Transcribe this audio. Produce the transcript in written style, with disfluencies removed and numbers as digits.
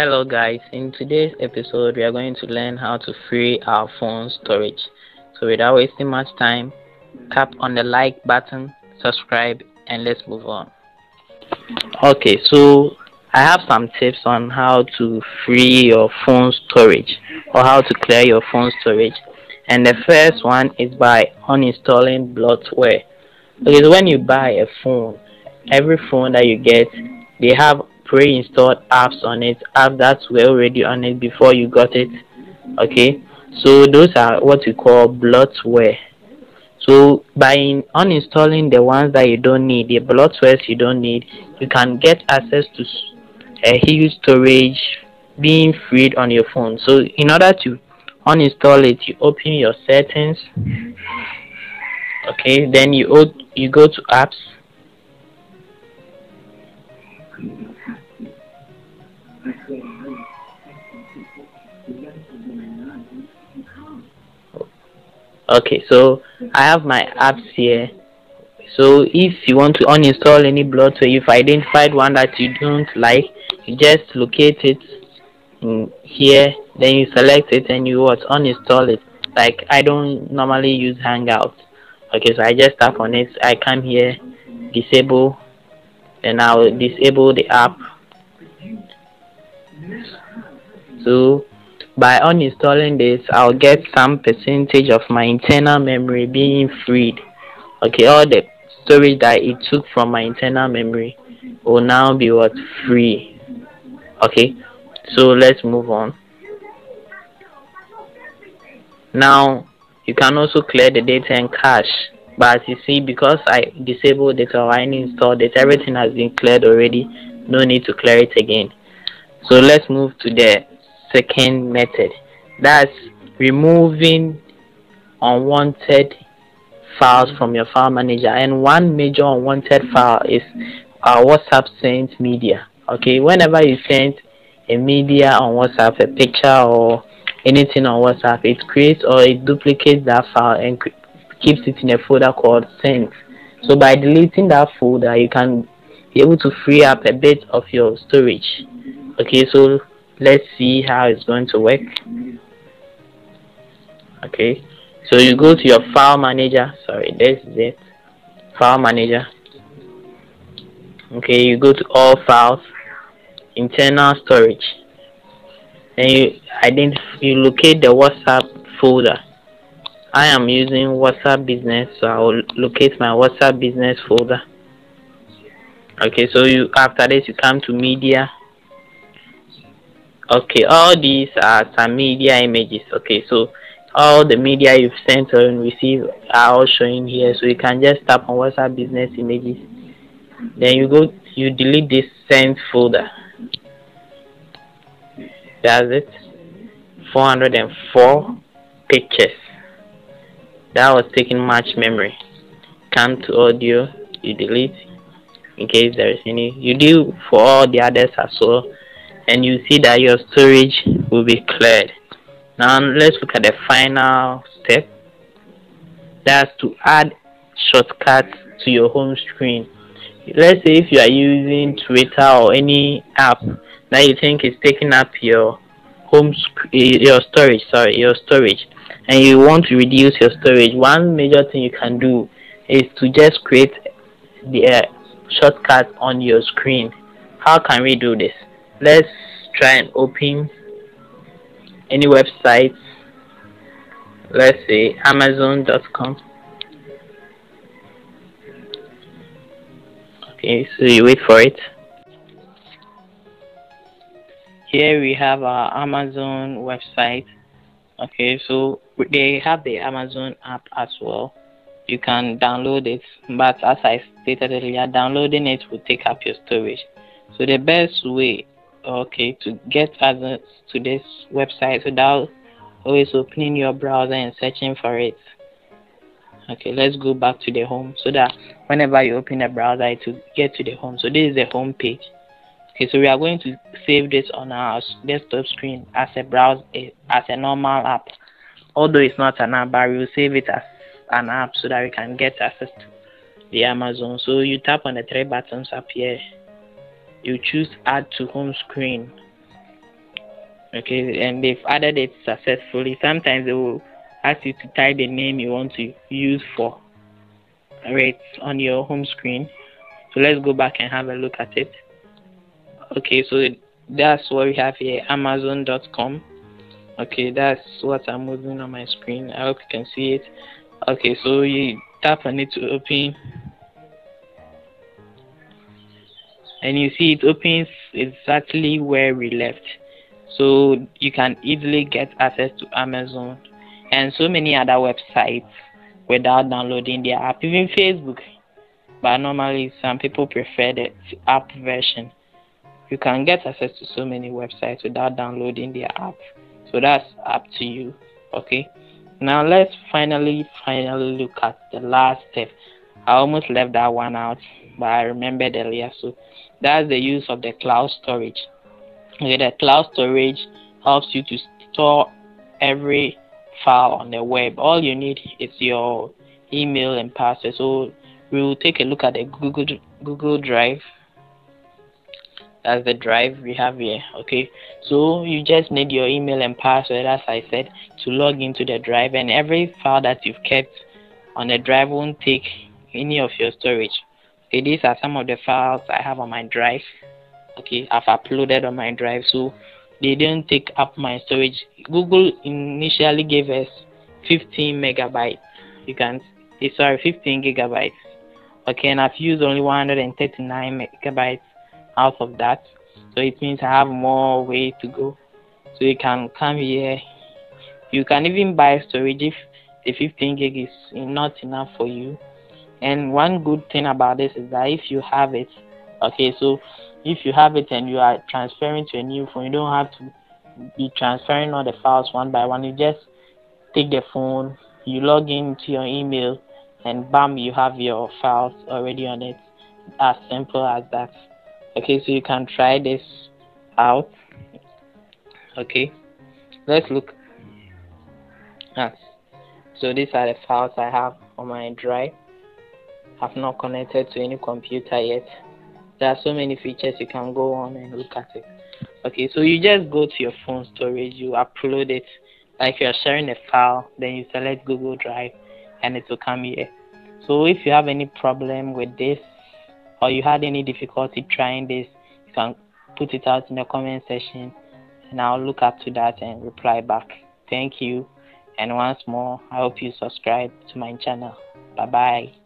Hello guys, in today's episode we are going to learn how to free our phone storage. So without wasting much time, tap on the like button, subscribe, and let's move on. Okay, so I have some tips on how to free your phone storage or how to clear your phone storage. And the first one is by uninstalling Bloats Way. Because when you buy a phone, every phone that you get, they have pre-installed apps on it, apps that were already on it before you got it. Okay, so those are what we call bloatware. So by uninstalling the ones that you don't need, the bloatwares you don't need, you can get access to a huge storage being freed on your phone. So in order to uninstall it, you open your settings. Okay, then you go to apps. Okay, so I have my apps here. So if you want to uninstall any bloatware, if I identified one that you don't like, you just locate it in here, then you select it and you uninstall it. Like I don't normally use Hangouts. Okay, so I just tap on it, I come here, disable, then I'll disable the app. So by uninstalling this, I'll get some percentage of my internal memory being freed. Okay, all the storage that it took from my internal memory will now be free. Okay, so let's move on. Now you can also clear the data and cache, but as you see, because I disabled it or I installed it, everything has been cleared already. No need to clear it again. So let's move to the second method, that's removing unwanted files from your file manager. And one major unwanted file is our WhatsApp sent media. Okay, whenever you send a media on WhatsApp, a picture or anything on WhatsApp, it creates or it duplicates that file and keeps it in a folder called sent. So by deleting that folder, you can be able to free up a bit of your storage. Okay, so let's see how it's going to work. Okay, so you go to your file manager. Sorry, this is it. File manager. Okay, you go to all files, internal storage, and you locate the WhatsApp folder. I am using WhatsApp business, so I will locate my WhatsApp business folder. Okay, so after this you come to media. Okay, all these are some media images. Okay, so all the media you've sent or received are all showing here. So you can just tap on WhatsApp business images. Then you delete this sent folder. That's it. 404 pictures. That was taking much memory. Come to audio, you delete in case there is any. You do for all the others as well. And you see that your storage will be cleared. Now let's look at the final step. That's to add shortcuts to your home screen. Let's say if you are using Twitter or any app that you think is taking up your your storage, and you want to reduce your storage, one major thing you can do is to just create the shortcut on your screen. How can we do this? Let's try and open any website. Let's say Amazon.com. Okay, so you wait for it. Here we have our Amazon website. Okay, so they have the Amazon app as well. You can download it, but as I stated earlier, downloading it will take up your storage. So the best way, okay, to get access to this website without always opening your browser and searching for it. Okay, let's go back to the home so that whenever you open a browser it will get to the home. So this is the home page. Okay, so we are going to save this on our desktop screen as a normal app. Although it's not an app, but we will save it as an app so that we can get access to the Amazon. So you tap on the three buttons up here. You choose add to home screen. Okay, and they've added it successfully. Sometimes they will ask you to type the name you want to use for right on your home screen. So let's go back and have a look at it. Okay, so that's what we have here, amazon.com. Okay, that's what I'm moving on my screen. I hope you can see it. Okay, so you tap on it to open, and you see it opens exactly where we left. So you can easily get access to Amazon and so many other websites without downloading their app, even Facebook. But normally some people prefer the app version. You can get access to so many websites without downloading their app. So that's up to you. Okay. Now let's finally look at the last step. I almost left that one out, but I remembered earlier. So that's the use of the cloud storage. Okay, the cloud storage helps you to store every file on the web. All you need is your email and password. So we will take a look at the Google Drive. That's the drive we have here. Okay, so you just need your email and password, as I said, to log into the drive, and every file that you've kept on the drive won't take any of your storage. Okay, these are some of the files I have on my drive. Okay, I've uploaded on my drive, so they don't take up my storage. Google initially gave us 15 megabytes. You can, sorry, 15 gigabytes. Okay, and I've used only 139 megabytes out of that, so it means I have more way to go. So you can come here. You can even buy storage if the 15 gig is not enough for you. And one good thing about this is that if you have it, okay, so if you have it and you are transferring to a new phone, you don't have to be transferring all the files one by one. You just take the phone, you log into your email, and bam, you have your files already on it. As simple as that. Okay, so you can try this out. Okay, let's look at. So these are the files I have on my drive. I've not connected to any computer yet. There are so many features you can go on and look at it. Okay, so you just go to your phone storage, you upload it like you're sharing a file, then you select Google Drive and it will come here. So if you have any problem with this or you had any difficulty trying this, you can put it out in the comment section and I'll look up to that and reply back. Thank you, and once more I hope you subscribe to my channel. Bye bye.